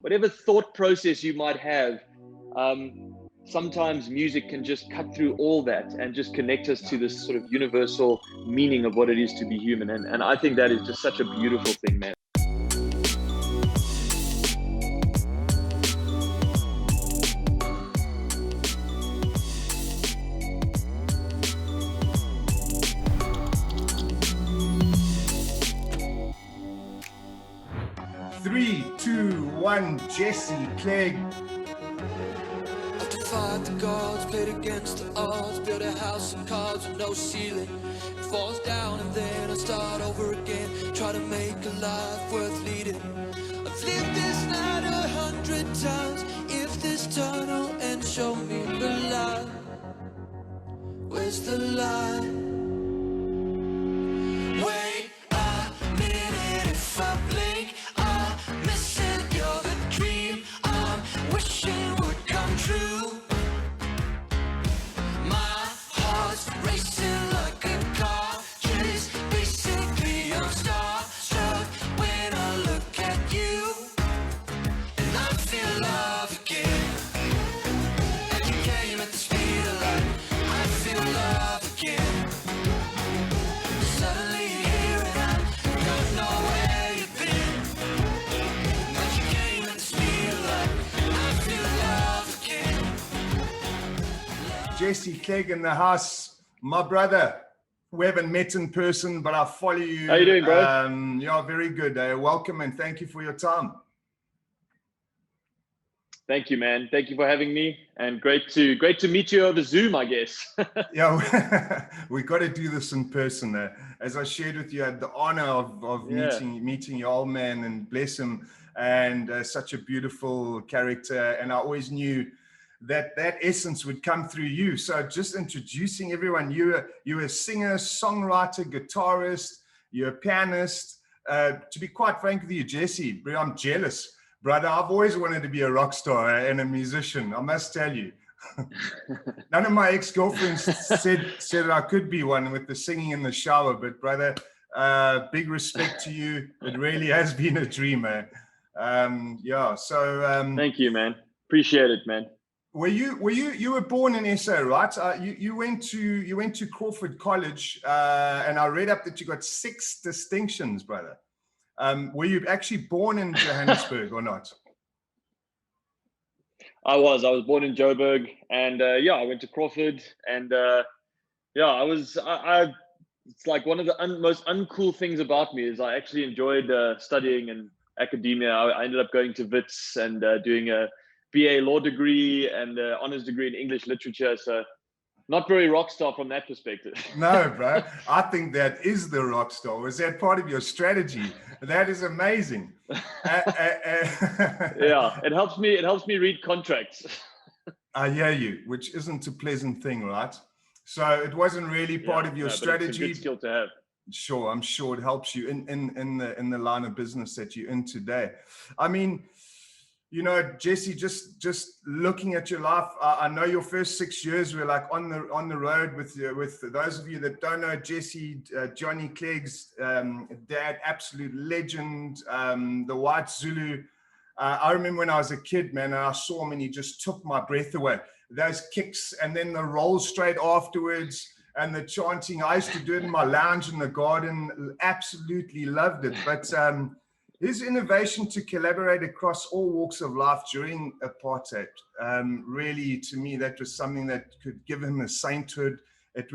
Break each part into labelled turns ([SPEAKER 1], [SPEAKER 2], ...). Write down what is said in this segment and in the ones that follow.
[SPEAKER 1] whatever thought process you might have, sometimes music can just cut through all that and just connect us to this sort of universal meaning of what it is to be human. And I think that is just such a beautiful thing, man.
[SPEAKER 2] Three, two, one, Johnny Clegg.
[SPEAKER 3] I've defied the gods, played against the odds, built a house of cards with no ceiling. It falls down and then I start over again, try to make a life worth leading. I've lived this night 100 times. If this tunnel ends, show me the light. Where's the light? Wait a minute, if I blink, I'm missing. You're the dream I'm wishing would come true. My heart's racing like a car chase. Basically I'm starstruck when I look at you, and I feel love again. And you came at the speed of light. I feel love again. Suddenly you're here and I don't know where you've been. But you came at the speed of light. I feel love again.
[SPEAKER 2] Johnny Clegg in the house, my brother. We haven't met in person, but I follow you.
[SPEAKER 1] How you doing, bro?
[SPEAKER 2] Yeah, very good. Welcome and thank you for your time.
[SPEAKER 1] Thank you, man. Thank you for having me, and great to meet you over Zoom, I guess.
[SPEAKER 2] Yeah, we got to do this in person. As I shared with you, I had the honor of meeting your old man, and bless him, and such a beautiful character. And I always knew that essence would come through you. So just introducing everyone, you're a singer, songwriter, guitarist, you're a pianist. To be quite frank with you, Jesse, I'm jealous. Brother, I've always wanted to be a rock star and a musician, I must tell you. None of my ex-girlfriends said I could be one with the singing in the shower, but brother, big respect to you. It really has been a dream, man.
[SPEAKER 1] Thank you, man. Appreciate it, man.
[SPEAKER 2] You were born in SA, right? You went to Crawford College, and I read up that you got 6 distinctions, brother. Were you actually born in Johannesburg or not?
[SPEAKER 1] I was born in Joburg, and I went to Crawford, and it's like one of the most uncool things about me is I actually enjoyed studying in academia. I ended up going to Wits and doing a BA law degree and honors degree in English literature. So not very rock star from that perspective.
[SPEAKER 2] No, bro. I think that is the rock star. Was that part of your strategy? That is amazing.
[SPEAKER 1] Yeah, it helps me read contracts.
[SPEAKER 2] I hear you, which isn't a pleasant thing, right? So it wasn't really part of your strategy.
[SPEAKER 1] It's a good skill to have.
[SPEAKER 2] Sure, I'm sure it helps you in the line of business that you're in today. I mean, you know, Jesse, just looking at your life, I know your first 6 years were like on the road with those of you that don't know Jesse, Johnny Clegg's dad, absolute legend, the White Zulu. I remember when I was a kid, man, and I saw him and he just took my breath away. Those kicks and then the roll straight afterwards and the chanting. I used to do it in my lounge in the garden. Absolutely loved it. But his innovation to collaborate across all walks of life during apartheid, really, to me, that was something that could give him a sainthood. It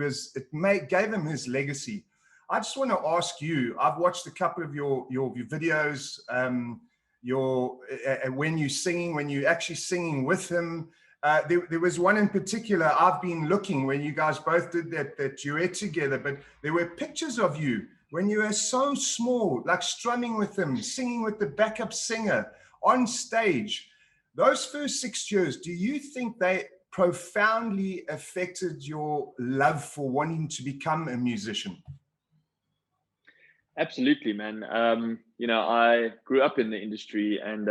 [SPEAKER 2] gave him his legacy. I just want to ask you, I've watched a couple of your videos, when you're actually singing with him. There was one in particular I've been looking when you guys both did that duet together, but there were pictures of you when you were so small, like strumming with him, singing with the backup singer on stage. Those first 6 years, do you think they profoundly affected your love for wanting to become a musician?
[SPEAKER 1] Absolutely, man. I grew up in the industry, and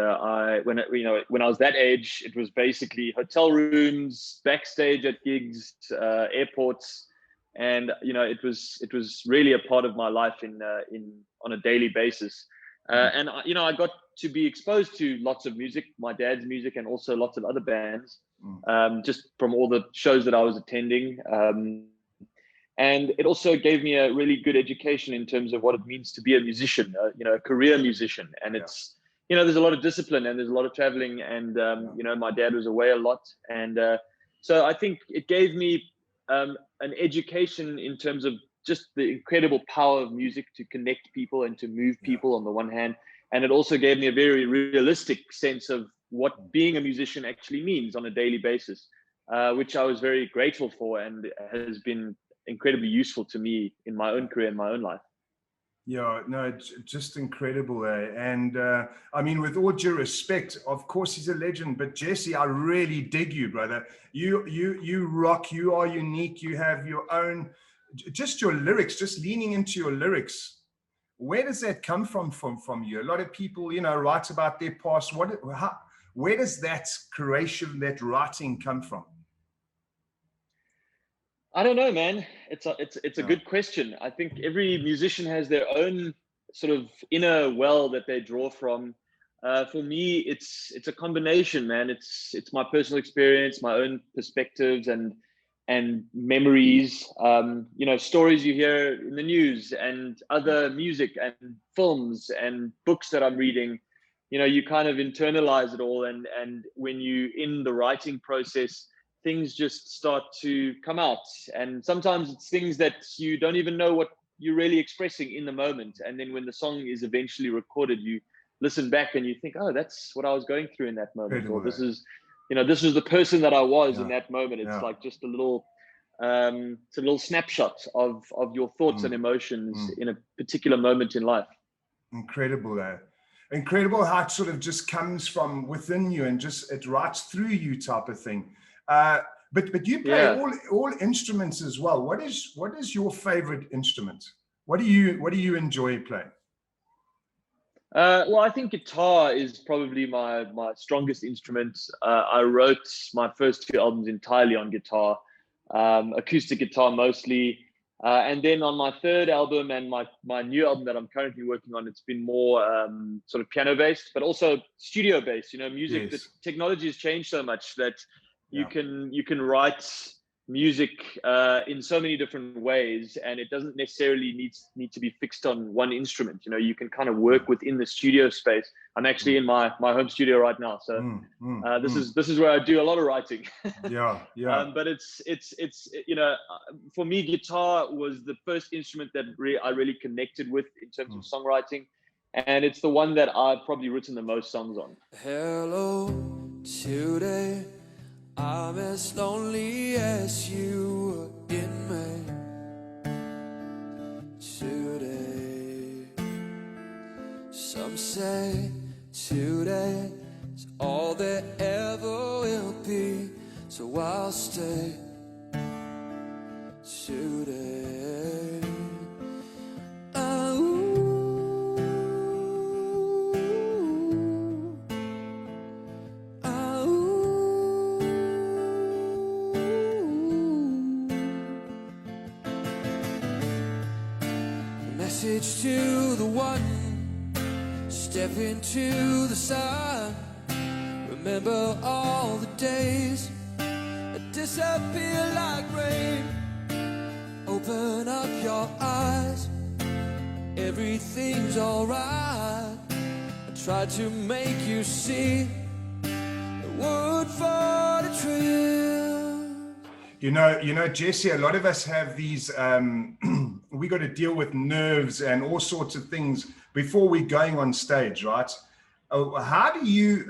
[SPEAKER 1] when I was that age, it was basically hotel rooms, backstage at gigs, airports. And it was really a part of my life on a daily basis. And I got to be exposed to lots of music, my dad's music, and also lots of other bands, just from all the shows that I was attending. And it also gave me a really good education in terms of what it means to be a musician, a career musician. And it's, there's a lot of discipline and there's a lot of traveling. And, my dad was away a lot. And so I think it gave me an education in terms of just the incredible power of music to connect people and to move people on the one hand. And it also gave me a very realistic sense of what being a musician actually means on a daily basis, which I was very grateful for and has been incredibly useful to me in my own career and my own life.
[SPEAKER 2] Yeah, no, just incredible. And I mean, with all due respect, of course he's a legend, but Jesse, I really dig you, brother. You rock, you are unique, you have your own, just your lyrics, just leaning into your lyrics. Where does that come from you? A lot of people, write about their past. Where does that creation, that writing come from?
[SPEAKER 1] I don't know, man. It's a good question. I think every musician has their own sort of inner well that they draw from. For me, it's a combination, man. It's my personal experience, my own perspectives and memories. Stories you hear in the news and other music and films and books that I'm reading. You kind of internalize it all, and when you in the writing process, things just start to come out. And sometimes it's things that you don't even know what you're really expressing in the moment. And then when the song is eventually recorded, you listen back and you think, oh, that's what I was going through in that moment. Or this is, this is the person that I was in that moment. It's like just a little snapshot of your thoughts and emotions in a particular moment in life.
[SPEAKER 2] Incredible, incredible how it sort of just comes from within you and just it writes through you type of thing. But you play all instruments as well. What is your favorite instrument? What do you enjoy playing?
[SPEAKER 1] Well, I think guitar is probably my strongest instrument. I wrote my first 2 albums entirely on guitar, acoustic guitar mostly. And then on my 3rd album and my new album that I'm currently working on, it's been more sort of piano based, but also studio based. Music, the technology has changed so much that you can write music in so many different ways, and it doesn't necessarily need to be fixed on one instrument. You can kind of work within the studio space. I'm actually in my home studio right now, so this is where I do a lot of writing. But it's for me, guitar was the first instrument that I really connected with in terms of songwriting, and it's the one that I've probably written the most songs on.
[SPEAKER 3] Hello, today I'm as lonely as you in me today. Some say today is all there ever will be, so I'll stay today. Message to the one, step into the sun. Remember all the days that disappear like rain. Open up your eyes, everything's alright. I tried to make you see the word for the trail.
[SPEAKER 2] Jesse, a lot of us have these, we got to deal with nerves and all sorts of things before we're going on stage, right? How do you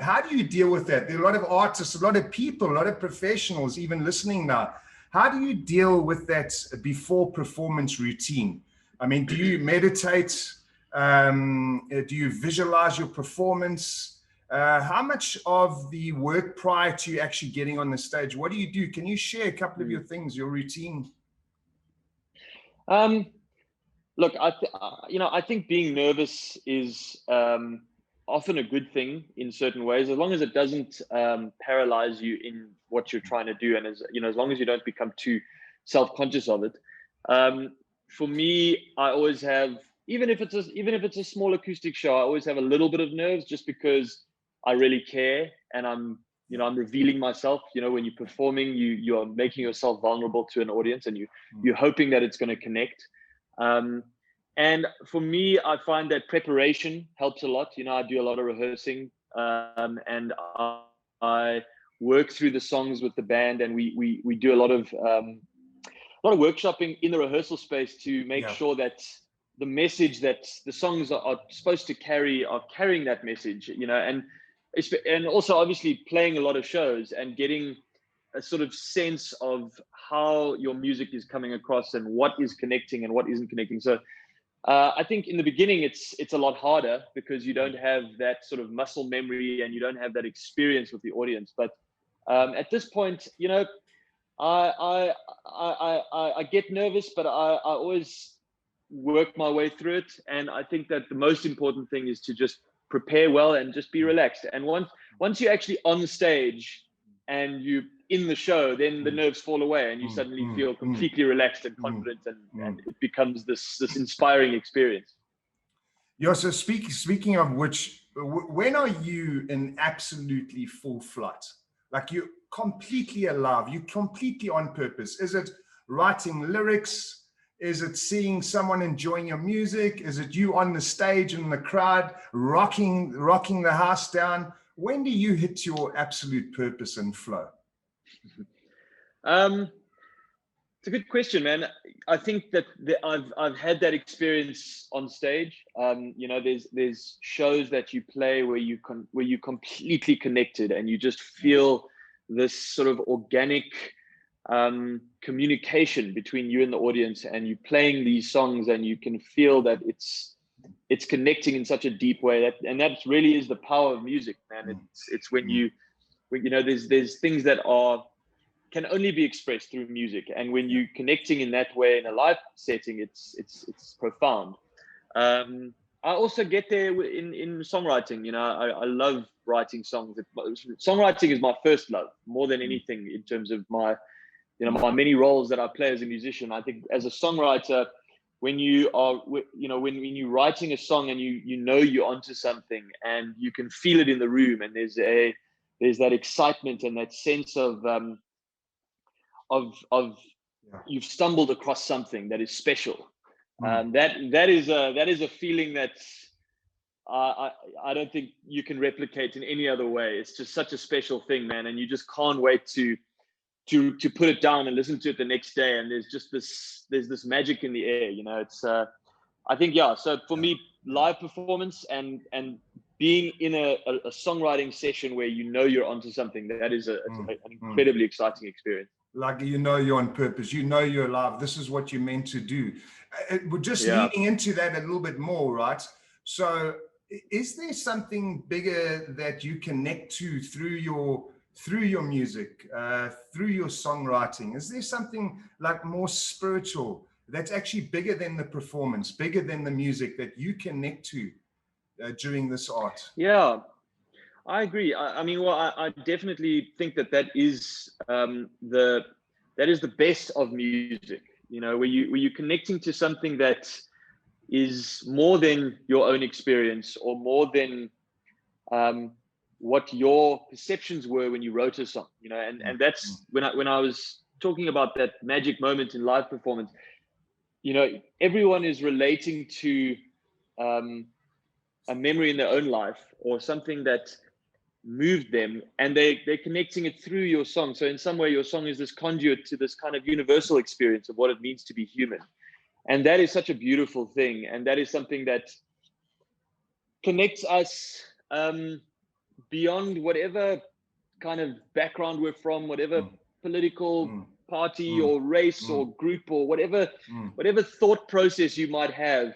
[SPEAKER 2] deal with that? There are a lot of artists, a lot of people, a lot of professionals even listening now. How do you deal with that before performance routine? I mean, do you meditate? Do you visualize your performance? How much of the work prior to you actually getting on the stage? What do you do? Can you share a couple of your things, your routine?
[SPEAKER 1] Look, I think being nervous is often a good thing in certain ways, as long as it doesn't paralyze you in what you're trying to do, and as long as you don't become too self-conscious of it. For me, I always have even if it's a small acoustic show, I always have a little bit of nerves just because I really care, and I'm revealing myself. When you're performing, you are making yourself vulnerable to an audience, and you're hoping that it's going to connect. And for me, I find that preparation helps a lot. I do a lot of rehearsing, and I work through the songs with the band, and we do a lot of workshopping in the rehearsal space to make sure that the message that the songs are supposed to carry are carrying that message, and also obviously playing a lot of shows and getting a sort of sense of how your music is coming across and what is connecting and what isn't connecting. So I think in the beginning it's a lot harder because you don't have that sort of muscle memory and you don't have that experience with the audience. But at this point, I get nervous, but I always work my way through it. And I think that the most important thing is to just prepare well and just be relaxed. And once you're actually on stage and you in the show, then the nerves fall away and you suddenly feel completely relaxed and confident, and it becomes this inspiring experience.
[SPEAKER 2] Yeah. So speaking of which, when are you in absolutely full flight? Like you're completely alive, you're completely on purpose. Is it writing lyrics? Is it seeing someone enjoying your music? Is it you on the stage in the crowd, rocking the house down? When do you hit your absolute purpose and flow?
[SPEAKER 1] It's a good question, man. I think that I've had that experience on stage. There's shows that you play where you completely connected and you just feel this sort of organic communication between you and the audience, and you playing these songs and you can feel that it's connecting in such a deep way, that really is the power of music, man. It's when there's things that can only be expressed through music, and when you're connecting in that way in a live setting, it's profound. I also get there in songwriting. I love writing songs. Songwriting is my first love more than anything in terms of my many roles that I play as a musician. I think as a songwriter, when you're writing a song and you're onto something and you can feel it in the room, and there's that excitement and that sense of you've stumbled across something that is special. That is a feeling that I don't think you can replicate in any other way. It's just such a special thing, man, and you just can't wait to put it down and listen to it the next day. And there's this magic in the air. It's I think so for me, live performance and being in a songwriting session where you're onto something, that is an incredibly exciting experience.
[SPEAKER 2] Like you're on purpose, you're alive. This is what you're meant to do. We're just leaning into that a little bit more, right? So is there something bigger that you connect to through your music, through your songwriting? Is there something like more spiritual that's actually bigger than the performance, bigger than the music, that you connect to during this art?
[SPEAKER 1] Yeah, I agree. I definitely think that is the best of music. Where you're connecting to something that is more than your own experience, or more than what your perceptions were when you wrote a song. And that's when I was talking about that magic moment in live performance. Everyone is relating to a memory in their own life or something that moved them, and they're connecting it through your song. So in some way, your song is this conduit to this kind of universal experience of what it means to be human. And that is such a beautiful thing. And that is something that connects us beyond whatever kind of background we're from, whatever political party or race or group or whatever thought process you might have.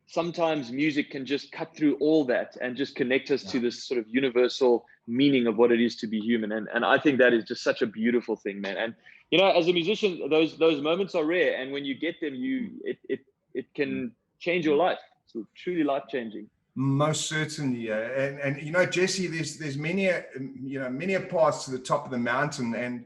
[SPEAKER 1] Sometimes music can just cut through all that and just connect us to this sort of universal meaning of what it is to be human. And I think that is just such a beautiful thing, man. And, as a musician, those moments are rare. And when you get them, it can change your life. It's truly life-changing.
[SPEAKER 2] Most certainly. And Jesse, there's many paths to the top of the mountain. And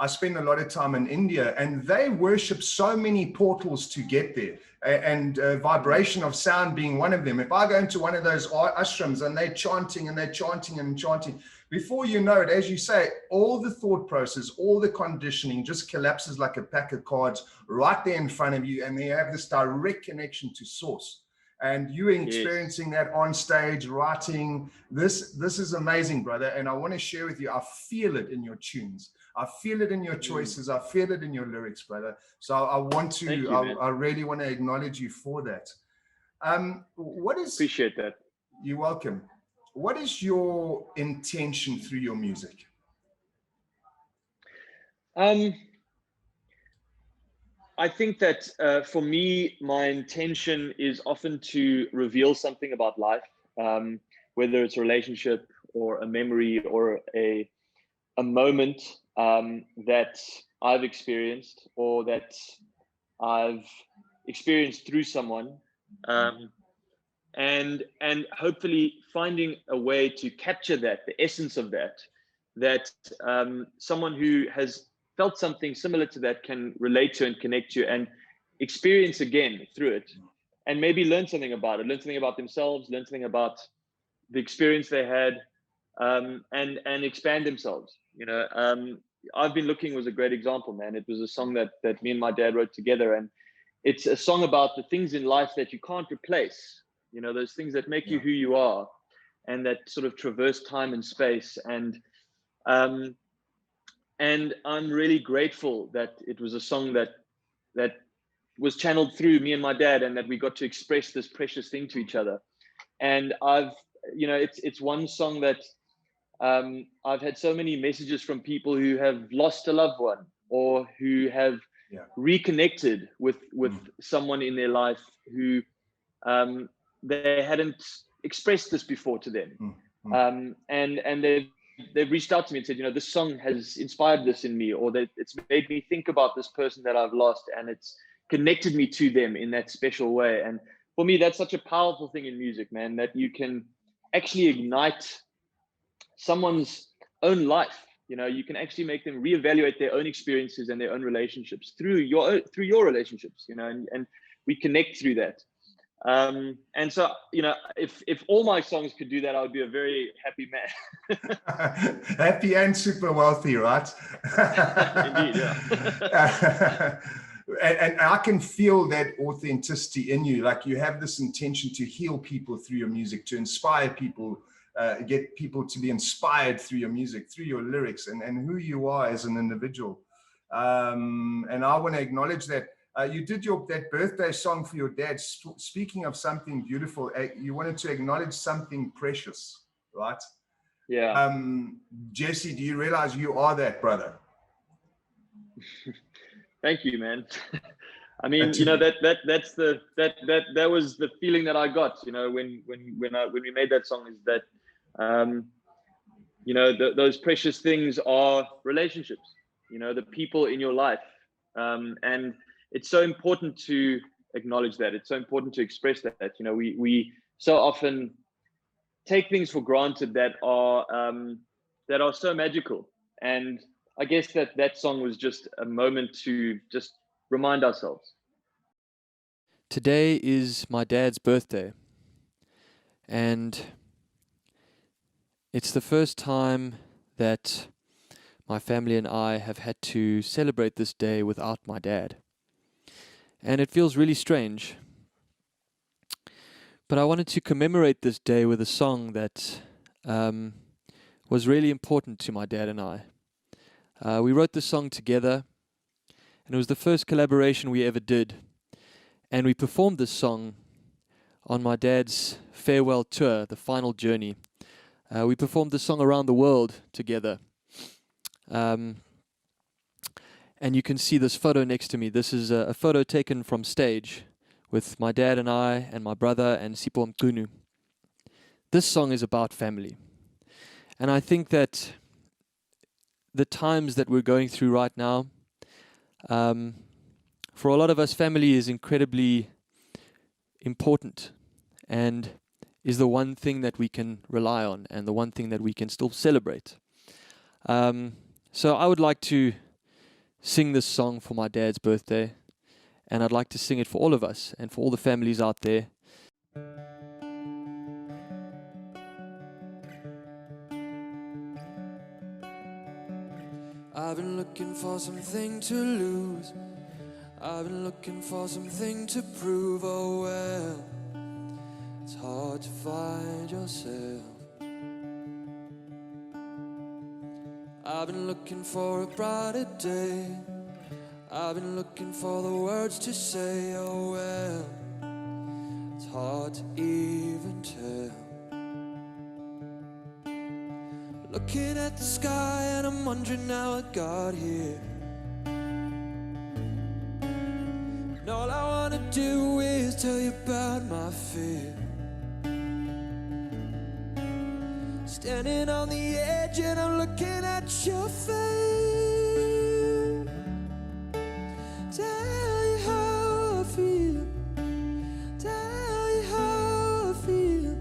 [SPEAKER 2] I spend a lot of time in India, and they worship so many portals to get there, and vibration of sound being one of them. If I go into one of those ashrams and they're chanting and they're chanting and chanting, before you know it, as you say, all the thought process, all the conditioning just collapses like a pack of cards right there in front of you, and they have this direct connection to source. And you experiencing that on stage, writing, this is amazing, brother. And I want to share with you, I feel it in your tunes. I feel it in your choices. I feel it in your lyrics, brother. So I want to, I really want to acknowledge you for that.
[SPEAKER 1] Appreciate that.
[SPEAKER 2] You're welcome. What is your intention through your music?
[SPEAKER 1] I think that for me, my intention is often to reveal something about life, whether it's a relationship or a memory or a moment that I've experienced or that I've experienced through someone, and hopefully finding a way to capture that, the essence of that someone who has felt something similar to that can relate to and connect to and experience again through it, and maybe learn something about it, learn something about themselves, learn something about the experience they had, and expand themselves. I've Been Looking was a great example, man. It was a song that me and my dad wrote together, and it's a song about the things in life that you can't replace, those things that make you who you are and that sort of traverse time and space. And I'm really grateful that it was a song that was channeled through me and my dad, and that we got to express this precious thing to each other. And it's one song that I've had so many messages from people who have lost a loved one or who have reconnected with someone in their life who they hadn't expressed this before to them. And they've reached out to me and said, this song has inspired this in me, or that it's made me think about this person that I've lost, and it's connected me to them in that special way. And for me, that's such a powerful thing in music, man, that you can actually ignite someone's own life. You can actually make them reevaluate their own experiences and their own relationships through your relationships, and we connect through that. And so, if all my songs could do that, I would be a very happy man.
[SPEAKER 2] Happy and super wealthy, right?
[SPEAKER 1] Indeed, yeah.
[SPEAKER 2] And I can feel that authenticity in you. Like, you have this intention to heal people through your music, to inspire people, get people to be inspired through your music, through your lyrics, and who you are as an individual. And I want to acknowledge that. You did that birthday song for your dad. Speaking of something beautiful, you wanted to acknowledge something precious, right?
[SPEAKER 1] Yeah.
[SPEAKER 2] Jesse, do you realize you are that, brother?
[SPEAKER 1] Thank you, man. I mean, that was the feeling that I got, when we made that song, is that, those precious things are relationships, the people in your life. And it's so important to acknowledge that. It's so important to express that. We so often take things for granted that are so magical. And I guess that song was just a moment to just remind ourselves.
[SPEAKER 3] Today is my dad's birthday, and it's the first time that my family and I have had to celebrate this day without my dad. And it feels really strange. But I wanted to commemorate this day with a song that was really important to my dad and I. We wrote this song together, and it was the first collaboration we ever did. And we performed this song on my dad's farewell tour, the final journey. We performed this song around the world together. And you can see this photo next to me. This is a photo taken from stage with my dad and I and my brother and Sipho Mqunu. This song is about family. And I think that the times that we're going through right now, for a lot of us, family is incredibly important and is the one thing that we can rely on and the one thing that we can still celebrate. So I would like to
[SPEAKER 4] sing this song for my dad's birthday, and I'd like to sing it for all of us and for all the families out there.
[SPEAKER 3] I've been looking for something to lose. I've been looking for something to prove. Oh well, it's hard to find yourself. I've been looking for a brighter day. I've been looking for the words to say. Oh well, it's hard to even tell. Looking at the sky and I'm wondering how I got here. And all I wanna do is tell you about my fear. Standing on the edge and I'm looking at your face. Tell you how I feel. Tell you how I feel.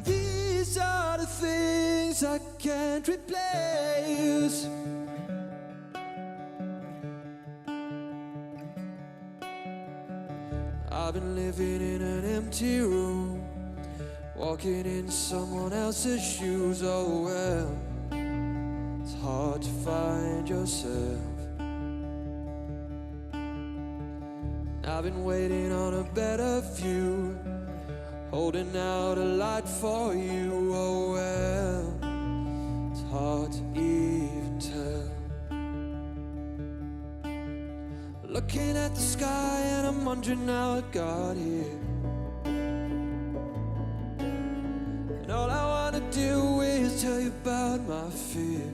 [SPEAKER 3] These are the things I can't replace. I've been living in an empty room, walking in someone else's shoes. Oh well, it's hard to find yourself. I've been waiting on a better view, holding out a light for you. Oh well, it's hard to even tell. Looking at the sky and I'm wondering how I got here. And all I wanna do is tell you about my fear.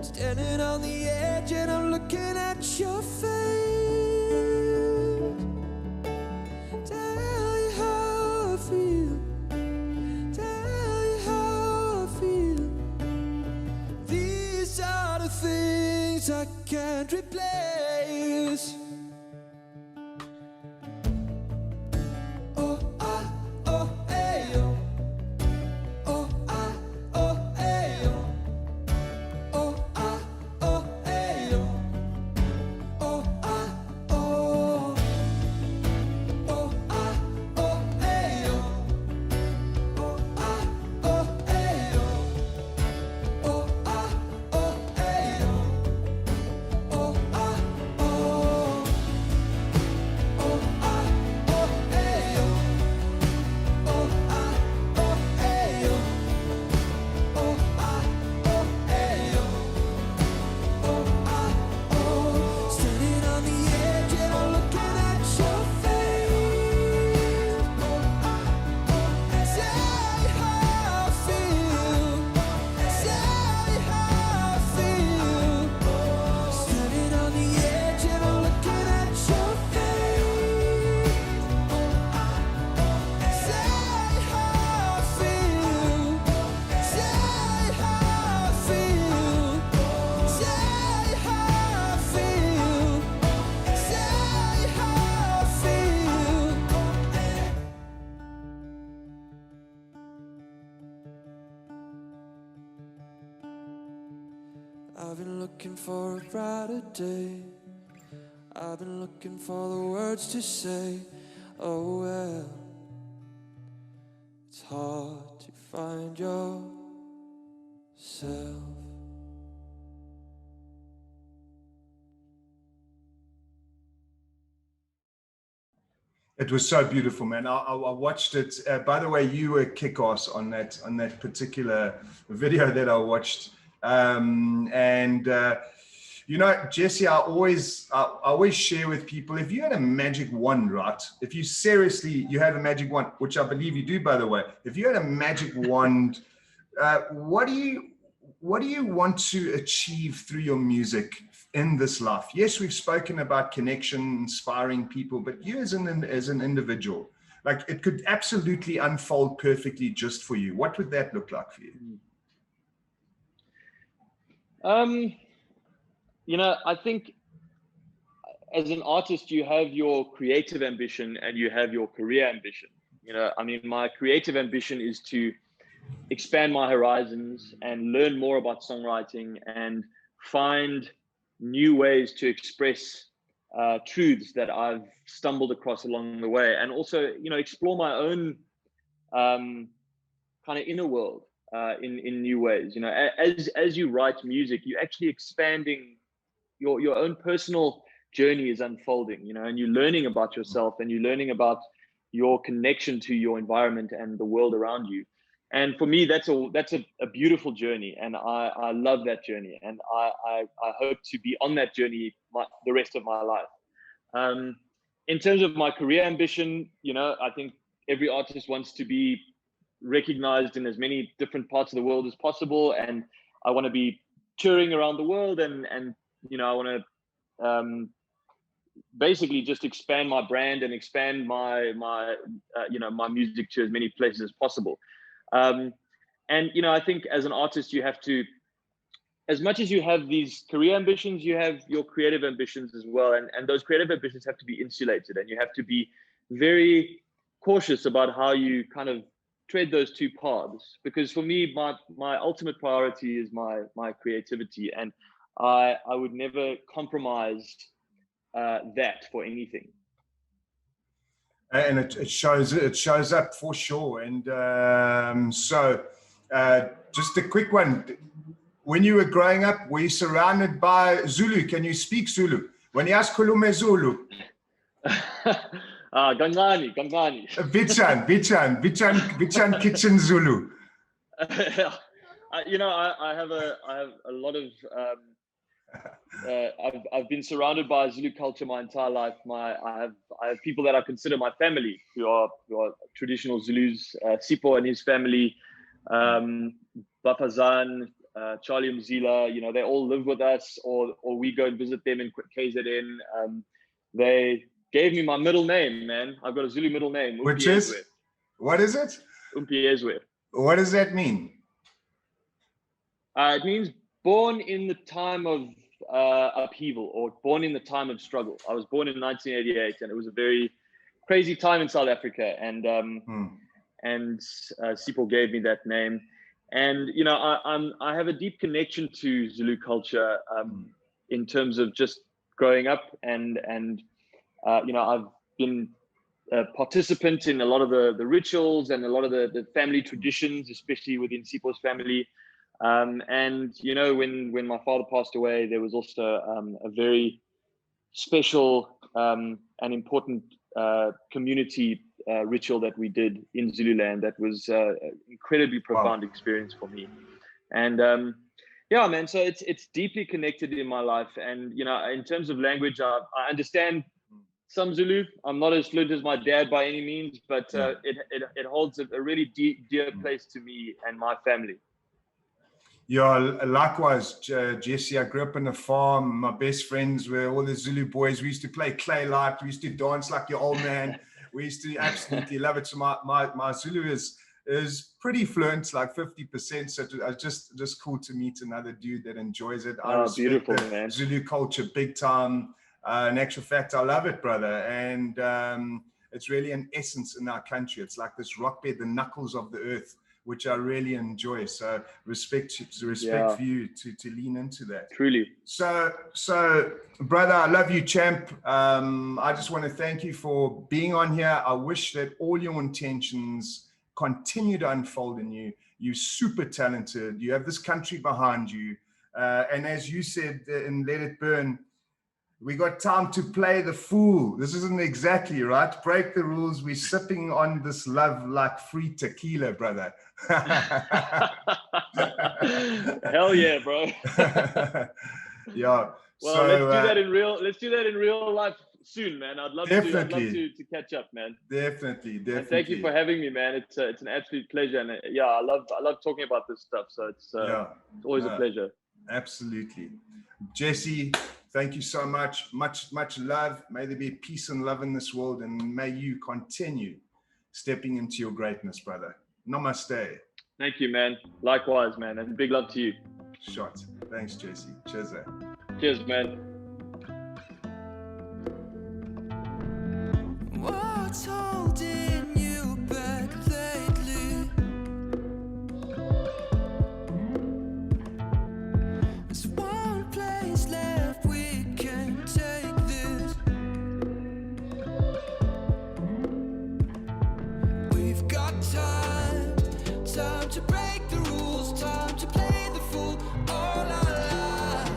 [SPEAKER 3] Standing on the edge and I'm looking at your face. Tell you how I feel. Tell you how I feel. These are the things I can't replace. I've been looking for a brighter day. I've been looking for the words to say. Oh well, it's hard to find yourself.
[SPEAKER 2] It was so beautiful, man. I watched it. By the way, you were kick-ass on that particular video that I watched. You know, Jesse, I always share with people, if you had a magic wand, right? If you seriously, you have a magic wand, which I believe you do, by the way. If you had a magic wand, what do you want to achieve through your music in this life? Yes, we've spoken about connection, inspiring people, but you as an individual, like it could absolutely unfold perfectly just for you. What would that look like for you?
[SPEAKER 1] You know, I think as an artist, you have your creative ambition and you have your career ambition. You know, I mean, my creative ambition is to expand my horizons and learn more about songwriting and find new ways to express truths that I've stumbled across along the way, and also, explore my own kind of inner world in new ways. As you write music, you're actually expanding your own personal journey is unfolding, and you're learning about yourself, and you're learning about your connection to your environment and the world around you. And for me, that's a beautiful journey, and I love that journey, and I hope to be on that journey the rest of my life. In terms of my career ambition, I think every artist wants to be recognized in as many different parts of the world as possible, and I want to be touring around the world, and I want to basically just expand my brand and expand my music to as many places as possible. And I think as an artist, you have to, as much as you have these career ambitions, you have your creative ambitions as well, and those creative ambitions have to be insulated, and you have to be very cautious about how you kind of tread those two paths, because for me, my ultimate priority is my creativity, and I would never compromise that for anything.
[SPEAKER 2] And it shows up for sure. And so just a quick one. When you were growing up, were you surrounded by Zulu? Can you speak Zulu? When you ask khulume Zulu?
[SPEAKER 1] Gangani.
[SPEAKER 2] Bichan kitchen Zulu.
[SPEAKER 1] I have a lot of I've been surrounded by Zulu culture my entire life. I have people that I consider my family who are traditional Zulus. Sipho and his family, Bafazan, Charlie Mzila, they all live with us, or we go and visit them in KZN. They gave me my middle name, man. I've got a Zulu middle name.
[SPEAKER 2] Which is? What is it?
[SPEAKER 1] Umpiezwe.
[SPEAKER 2] What does that mean?
[SPEAKER 1] It means born in the time of upheaval, or born in the time of struggle. I was born in 1988, and it was a very crazy time in South Africa, and Sipho gave me that name. And I have a deep connection to Zulu culture in terms of just growing up, and I've been a participant in a lot of the rituals and a lot of the family traditions, especially within Sipho's family. And when my father passed away, there was also a very special and important community ritual that we did in Zululand that was incredibly profound experience for me. And yeah, man, so it's deeply connected in my life. And in terms of language, I understand some Zulu. I'm not as fluent as my dad by any means, but it holds a really dear place to me and my family.
[SPEAKER 2] Yeah, likewise, Jesse. I grew up on a farm. My best friends were all the Zulu boys. We used to play clay light. We used to dance like your old man. We used to absolutely love it. So my Zulu is pretty fluent, like 50%. So it's just cool to meet another dude that enjoys it. I respect
[SPEAKER 1] beautiful,
[SPEAKER 2] the
[SPEAKER 1] man.
[SPEAKER 2] Zulu culture big time. In actual fact, I love it, brother. And it's really an essence in our country. It's like this rock bed, the knuckles of the earth, which I really enjoy. So respect for you to lean into that.
[SPEAKER 1] Truly.
[SPEAKER 2] So brother, I love you, champ. I just want to thank you for being on here. I wish that all your intentions continue to unfold in you. You're super talented. You have this country behind you. And as you said in Let It Burn, we got time to play the fool. This isn't exactly right. Break the rules. We're sipping on this love like free tequila, brother.
[SPEAKER 1] Hell yeah, bro.
[SPEAKER 2] Yeah.
[SPEAKER 1] Well,
[SPEAKER 2] so,
[SPEAKER 1] let's do that in real life soon, man. I'd love to catch up, man.
[SPEAKER 2] Definitely.
[SPEAKER 1] And thank you for having me, man. It's an absolute pleasure, and I love talking about this stuff. So it's always a pleasure.
[SPEAKER 2] Absolutely, Jesse. Thank you so much. Much love. May there be peace and love in this world, and may you continue stepping into your greatness, brother. Namaste.
[SPEAKER 1] Thank you, man. Likewise, man. And big love to you.
[SPEAKER 2] Shot. Thanks, Jesse. Cheers.
[SPEAKER 1] Cheers, man.
[SPEAKER 3] What's holding you back lately? time to break the rules, time to play the fool all our lives.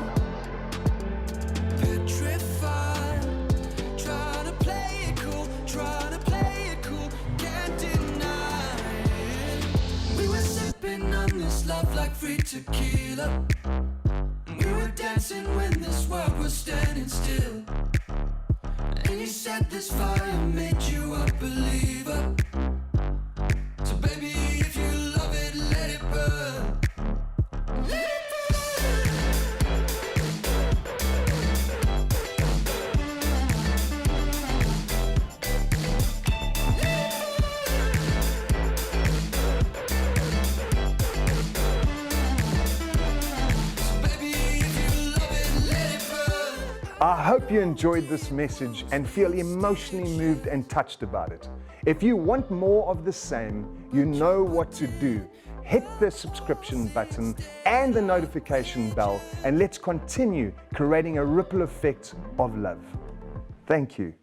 [SPEAKER 3] Petrified, trying to play it cool, trying to play it cool, can't deny it. We were sipping on this love like free tequila. We were dancing when this world was standing still. And you said this fire made you a believer. So baby, if you love it, let it burn. Let it
[SPEAKER 2] I hope you enjoyed this message and feel emotionally moved and touched about it. If you want more of the same, you know what to do. Hit the subscription button and the notification bell, and let's continue creating a ripple effect of love. Thank you.